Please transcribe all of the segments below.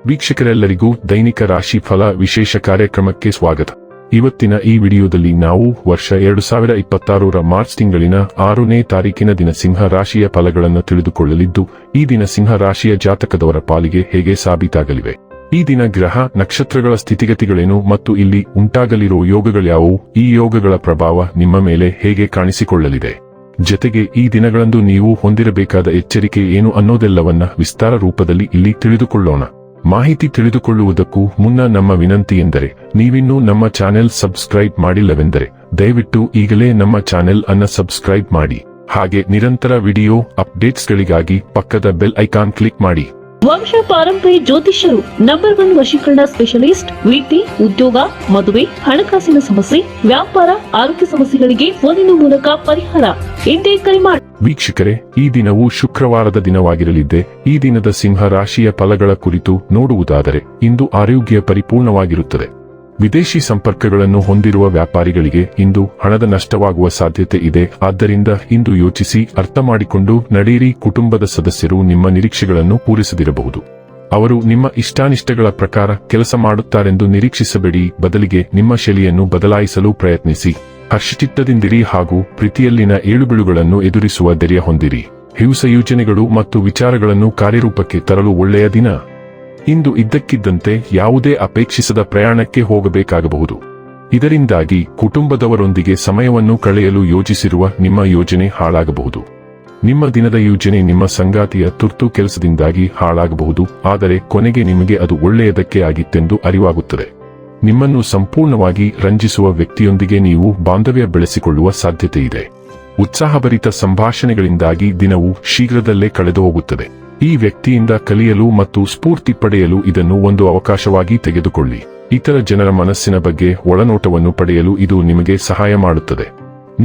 ವೀಕ್ಷಕರೆಲ್ಲರಿಗೂ ದೈನಿಕ ರಾಶಿ ಫಲ ವಿಶೇಷ ಕಾರ್ಯಕ್ರಮಕ್ಕೆ ಸ್ವಾಗತ. ಇವತ್ತಿನ ಈ ವಿಡಿಯೋದಲ್ಲಿ ನಾವು ವರ್ಷ 2026ರ ಮಾರ್ಚ್ ತಿಂಗಳಿನ 6ನೇ ತಾರೀಕಿನ ದಿನ ಸಿಂಹ ರಾಶಿಯ ಫಲಗಳನ್ನು ತಿಳಿದುಕೊಳ್ಳಲಿದ್ದು, ಈ ದಿನ ಸಿಂಹ ರಾಶಿಯ ಜಾತಕದವರ ಪಾಲಿಗೆ ಹೇಗೆ ಸಾಬೀತಾಗಲಿವೆ, ಈ ದಿನ ಗ್ರಹ ನಕ್ಷತ್ರಗಳ ಸ್ಥಿತಿಗತಿಗಳೇನು ಮತ್ತು ಇಲ್ಲಿ ಉಂಟಾಗಲಿರುವ ಯೋಗಗಳ್ಯಾವುವು, ಈ ಯೋಗಗಳ ಪ್ರಭಾವ ನಿಮ್ಮ ಮೇಲೆ ಹೇಗೆ ಕಾಣಿಸಿಕೊಳ್ಳಲಿದೆ, ಜತೆಗೆ ಈ ದಿನಗಳಂದು ನೀವು ಹೊಂದಿರಬೇಕಾದ ಎಚ್ಚರಿಕೆ ಏನು ಅನ್ನೋದೆಲ್ಲವನ್ನ ವಿಸ್ತಾರ ರೂಪದಲ್ಲಿ ಇಲ್ಲಿ ತಿಳಿದುಕೊಳ್ಳೋಣ. ಮಾಹಿತಿ ತಿಳಿದುಕೊಳ್ಳುವುದಕ್ಕೂ ಮುನ್ನ ನಮ್ಮ ವಿನಂತಿ ಎಂದರೆ, ನೀವಿನ್ನೂ ನಮ್ಮ ಚಾನೆಲ್ ಸಬ್ಸ್ಕ್ರೈಬ್ ಮಾಡಿಲ್ಲವೆಂದರೆ ದಯವಿಟ್ಟು ಈಗಲೇ ನಮ್ಮ ಚಾನೆಲ್ ಅನ್ನು ಸಬ್ಸ್ಕ್ರೈಬ್ ಮಾಡಿ. ಹಾಗೆ ನಿರಂತರ ವಿಡಿಯೋ ಅಪ್ಡೇಟ್ಸ್ಗಳಿಗಾಗಿ ಪಕ್ಕದ ಬೆಲ್ ಐಕಾನ್ ಕ್ಲಿಕ್ ಮಾಡಿ. ವಂಶ ಪಾರಂಪರ್ಯ ಜ್ಯೋತಿಷ್ಯರು ನಂಬರ್ 1 ವಶೀಕರಣ ಸ್ಪೆಷಲಿಸ್ಟ್. ವೃತ್ತಿ, ಉದ್ಯೋಗ, ಮದುವೆ, ಹಣಕಾಸಿನ ಸಮಸ್ಯೆ, ವ್ಯಾಪಾರ, ಆರೋಗ್ಯ ಸಮಸ್ಯೆಗಳಿಗೆ ಫೋನಿನ ಮೂಲಕ ಪರಿಹಾರ. ಇಂದೇ ಕರೆ ಮಾಡಿ. ವೀಕ್ಷಕರೇ, ಈ ದಿನವು ಶುಕ್ರವಾರದ ದಿನವಾಗಿರಲಿದ್ದೆ. ಈ ದಿನದ ಸಿಂಹ ರಾಶಿಯ ಫಲಗಳ ಕುರಿತು ನೋಡುವುದಾದರೆ, ಇಂದು ಆರೋಗ್ಯ ಪರಿಪೂರ್ಣವಾಗಿರುತ್ತದೆ. ವಿದೇಶಿ ಸಂಪರ್ಕಗಳನ್ನು ಹೊಂದಿರುವ ವ್ಯಾಪಾರಿಗಳಿಗೆ ಇಂದು ಹಣದ ನಷ್ಟವಾಗುವ ಸಾಧ್ಯತೆ ಇದೆ. ಆದ್ದರಿಂದ ಇಂದು ಯೋಚಿಸಿ ಅರ್ಥ ಮಾಡಿಕೊಂಡು ನಡೆಯಿರಿ. ಕುಟುಂಬದ ಸದಸ್ಯರು ನಿಮ್ಮ ನಿರೀಕ್ಷೆಗಳನ್ನು ಪೂರೈಸದಿರಬಹುದು. ಅವರು ನಿಮ್ಮ ಇಷ್ಟಾನಿಷ್ಟಗಳ ಪ್ರಕಾರ ಕೆಲಸ ಮಾಡುತ್ತಾರೆಂದು ನಿರೀಕ್ಷಿಸಬೇಡಿ. ಬದಲಿಗೆ ನಿಮ್ಮ ಶೈಲಿಯನ್ನು ಬದಲಾಯಿಸಲು ಪ್ರಯತ್ನಿಸಿ. ಹರ್ಷಚಿತ್ತದಿಂದಿರಿ ಹಾಗೂ ಪ್ರೀತಿಯಲ್ಲಿನ ಏಳುಬೀಳುಗಳನ್ನು ಎದುರಿಸುವ ಧೈರ್ಯ ಹೊಂದಿರಿ. ಹೊಸ ಯೋಜನೆಗಳು ಮತ್ತು ವಿಚಾರಗಳನ್ನು ಕಾರ್ಯರೂಪಕ್ಕೆ ತರಲು ಒಳ್ಳೆಯ ದಿನ. ಇಂದು ಇದ್ದಕ್ಕಿದ್ದಂತೆ ಯಾವುದೇ ಅಪೇಕ್ಷಿಸದ ಪ್ರಯಾಣಕ್ಕೆ ಹೋಗಬೇಕಾಗಬಹುದು. ಇದರಿಂದಾಗಿ ಕುಟುಂಬದವರೊಂದಿಗೆ ಸಮಯವನ್ನು ಕಳೆಯಲು ಯೋಜಿಸಿರುವ ನಿಮ್ಮ ಯೋಜನೆ ಹಾಳಾಗಬಹುದು. ನಿಮ್ಮ ದಿನದ ಯೋಜನೆ ನಿಮ್ಮ ಸಂಗಾತಿಯ ತುರ್ತು ಕೆಲಸದಿಂದಾಗಿ ಹಾಳಾಗಬಹುದು, ಆದರೆ ಕೊನೆಗೆ ನಿಮಗೆ ಅದು ಒಳ್ಳೆಯದಕ್ಕೆ ಆಗಿತ್ತೆಂದು ಅರಿವಾಗುತ್ತದೆ. ನಿಮ್ಮನ್ನು ಸಂಪೂರ್ಣವಾಗಿ ರಂಜಿಸುವ ವ್ಯಕ್ತಿಯೊಂದಿಗೆ ನೀವು ಬಾಂಧವ್ಯ ಬೆಳೆಸಿಕೊಳ್ಳುವ ಸಾಧ್ಯತೆ ಇದೆ. ಉತ್ಸಾಹಭರಿತ ಸಂಭಾಷಣೆಗಳಿಂದಾಗಿ ದಿನವು ಶೀಘ್ರದಲ್ಲೇ ಕಳೆದು ಹೋಗುತ್ತದೆ. ಈ ವ್ಯಕ್ತಿಯಿಂದ ಕಲಿಯಲು ಮತ್ತು ಸ್ಫೂರ್ತಿ ಪಡೆಯಲು ಇದನ್ನು ಒಂದು ಅವಕಾಶವಾಗಿ ತೆಗೆದುಕೊಳ್ಳಿ. ಇತರ ಜನರ ಮನಸ್ಸಿನ ಬಗ್ಗೆ ಒಳನೋಟವನ್ನು ಪಡೆಯಲು ಇದು ನಿಮಗೆ ಸಹಾಯ ಮಾಡುತ್ತದೆ.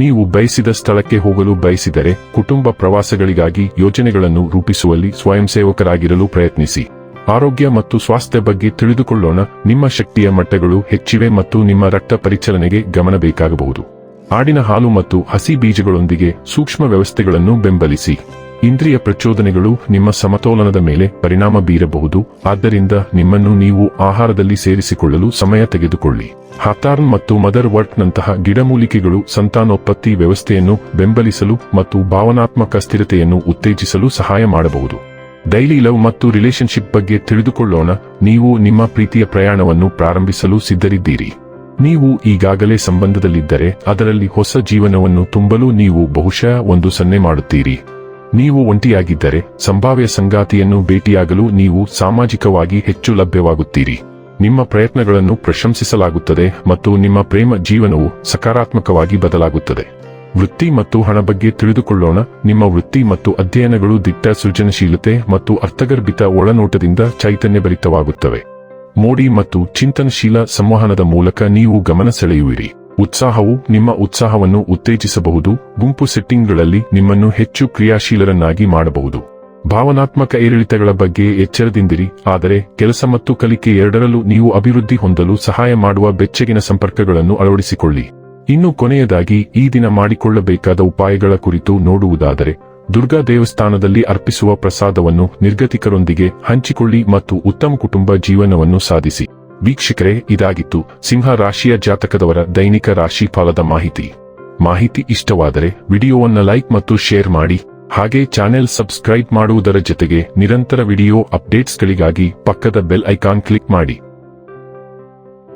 ನೀವು ಬಯಸಿದ ಸ್ಥಳಕ್ಕೆ ಹೋಗಲು ಬಯಸಿದರೆ ಕುಟುಂಬ ಪ್ರವಾಸಗಳಿಗಾಗಿ ಯೋಜನೆಗಳನ್ನು ರೂಪಿಸುವಲ್ಲಿ ಸ್ವಯಂ ಸೇವಕರಾಗಿರಲು ಪ್ರಯತ್ನಿಸಿ. ಆರೋಗ್ಯ ಮತ್ತು ಸ್ವಾಸ್ಥ್ಯ ಬಗ್ಗೆ ತಿಳಿದುಕೊಳ್ಳೋಣ. ನಿಮ್ಮ ಶಕ್ತಿಯ ಮಟ್ಟಗಳು ಹೆಚ್ಚಿವೆ ಮತ್ತು ನಿಮ್ಮ ರಕ್ತ ಪರಿಚಲನೆಗೆ ಗಮನ ಬೇಕಾಗಬಹುದು. ಆಡಿನ ಹಾಲು ಮತ್ತು ಹಸಿ ಬೀಜಗಳೊಂದಿಗೆ ಸೂಕ್ಷ್ಮ ವ್ಯವಸ್ಥೆಗಳನ್ನು ಬೆಂಬಲಿಸಿ. ಇಂದ್ರಿಯ ಪ್ರಚೋದನೆಗಳು ನಿಮ್ಮ ಸಮತೋಲನದ ಮೇಲೆ ಪರಿಣಾಮ ಬೀರಬಹುದು, ಆದ್ದರಿಂದ ನಿಮ್ಮನ್ನು ನೀವು ಆಹಾರದಲ್ಲಿ ಸೇರಿಸಿಕೊಳ್ಳಲು ಸಮಯ ತೆಗೆದುಕೊಳ್ಳಿ. ಹಾಥಾರ್ನ್ ಮತ್ತು ಮದರ್ ವರ್ಟ್ನಂತಹ ಗಿಡಮೂಲಿಕೆಗಳು ಸಂತಾನೋತ್ಪತ್ತಿ ವ್ಯವಸ್ಥೆಯನ್ನು ಬೆಂಬಲಿಸಲು ಮತ್ತು ಭಾವನಾತ್ಮಕ ಸ್ಥಿರತೆಯನ್ನು ಉತ್ತೇಜಿಸಲು ಸಹಾಯ ಮಾಡಬಹುದು. ಡೈಲಿ ಲವ್ ಮತ್ತು ರಿಲೇಶನ್ಶಿಪ್ ಬಗ್ಗೆ ತಿಳಿದುಕೊಳ್ಳೋಣ. ನೀವು ನಿಮ್ಮ ಪ್ರೀತಿಯ ಪ್ರಯಾಣವನ್ನು ಪ್ರಾರಂಭಿಸಲು ಸಿದ್ಧರಿದ್ದೀರಿ. ನೀವು ಈಗಾಗಲೇ ಸಂಬಂಧದಲ್ಲಿದ್ದರೆ ಅದರಲ್ಲಿ ಹೊಸ ಜೀವನವನ್ನು ತುಂಬಲು ನೀವು ಬಹುಶಃ ಒಂದು ಸನ್ನೆ ಮಾಡುತ್ತೀರಿ. ನೀವು ಒಂಟಿಯಾಗಿದ್ದರೆ ಸಂಭಾವ್ಯ ಸಂಗಾತಿಯನ್ನು ಭೇಟಿಯಾಗಲು ನೀವು ಸಾಮಾಜಿಕವಾಗಿ ಹೆಚ್ಚು ಲಭ್ಯವಾಗುತ್ತೀರಿ. ನಿಮ್ಮ ಪ್ರಯತ್ನಗಳನ್ನು ಪ್ರಶಂಸಿಸಲಾಗುತ್ತದೆ ಮತ್ತು ನಿಮ್ಮ ಪ್ರೇಮ ಜೀವನವು ಸಕಾರಾತ್ಮಕವಾಗಿ ಬದಲಾಗುತ್ತದೆ. ವೃತ್ತಿ ಮತ್ತು ಹಣ ಬಗ್ಗೆ ತಿಳಿದುಕೊಳ್ಳೋಣ. ನಿಮ್ಮ ವೃತ್ತಿ ಮತ್ತು ಅಧ್ಯಯನಗಳು ದಿಟ್ಟ ಸೃಜನಶೀಲತೆ ಮತ್ತು ಅರ್ಥಗರ್ಭಿತ ಒಳನೋಟದಿಂದ ಚೈತನ್ಯಭರಿತವಾಗುತ್ತವೆ. ಮೋಡಿ ಮತ್ತು ಚಿಂತನಶೀಲ ಸಂವಹನದ ಮೂಲಕ ನೀವು ಗಮನ ಸೆಳೆಯುವಿರಿ. ಉತ್ಸಾಹವು ನಿಮ್ಮ ಉತ್ಸಾಹವನ್ನು ಉತ್ತೇಜಿಸಬಹುದು. ಗುಂಪು ಸೆಟ್ಟಿಂಗ್ಗಳಲ್ಲಿ ನಿಮ್ಮನ್ನು ಹೆಚ್ಚು ಕ್ರಿಯಾಶೀಲರನ್ನಾಗಿ ಮಾಡಬಹುದು. ಭಾವನಾತ್ಮಕ ಏರಿಳಿತಗಳ ಬಗ್ಗೆ ಎಚ್ಚರದಿಂದಿರಿ, ಆದರೆ ಕೆಲಸ ಮತ್ತು ಕಲಿಕೆ ಎರಡರಲ್ಲೂ ನೀವು ಅಭಿವೃದ್ಧಿ ಹೊಂದಲು ಸಹಾಯ ಮಾಡುವ ಬೆಚ್ಚಗಿನ ಸಂಪರ್ಕಗಳನ್ನು ಅಳವಡಿಸಿಕೊಳ್ಳಿ. ಇನ್ನು ಕೊನೆಯದಾಗಿ ಈ ದಿನ ಮಾಡಿಕೊಳ್ಳಬೇಕಾದ ಉಪಾಯಗಳ ಕುರಿತು ನೋಡುವುದಾದರೆ, ದುರ್ಗಾ ದೇವಸ್ಥಾನದಲ್ಲಿ ಅರ್ಪಿಸುವ ಪ್ರಸಾದವನ್ನು ನಿರ್ಗತಿಕರೊಂದಿಗೆ ಹಂಚಿಕೊಳ್ಳಿ ಮತ್ತು ಉತ್ತಮ ಕುಟುಂಬ ಜೀವನವನ್ನು ಸಾಧಿಸಿ. ವೀಕ್ಷಕರೇ, ಇದಾಗಿತ್ತು ಸಿಂಹ ರಾಶಿಯ ಜಾತಕದವರ ದೈನಿಕ ರಾಶಿ ಫಲದ ಮಾಹಿತಿ ಇಷ್ಟವಾದರೆ ವಿಡಿಯೋವನ್ನು ಲೈಕ್ ಮತ್ತು ಶೇರ್ ಮಾಡಿ. ಹಾಗೆ ಚಾನೆಲ್ ಸಬ್ಸ್ಕ್ರೈಬ್ ಮಾಡುವುದರ ಜೊತೆಗೆ ನಿರಂತರ ವಿಡಿಯೋ ಅಪ್ಡೇಟ್ಸ್ಗಳಿಗಾಗಿ ಪಕ್ಕದ ಬೆಲ್ ಐಕಾನ್ ಕ್ಲಿಕ್ ಮಾಡಿ.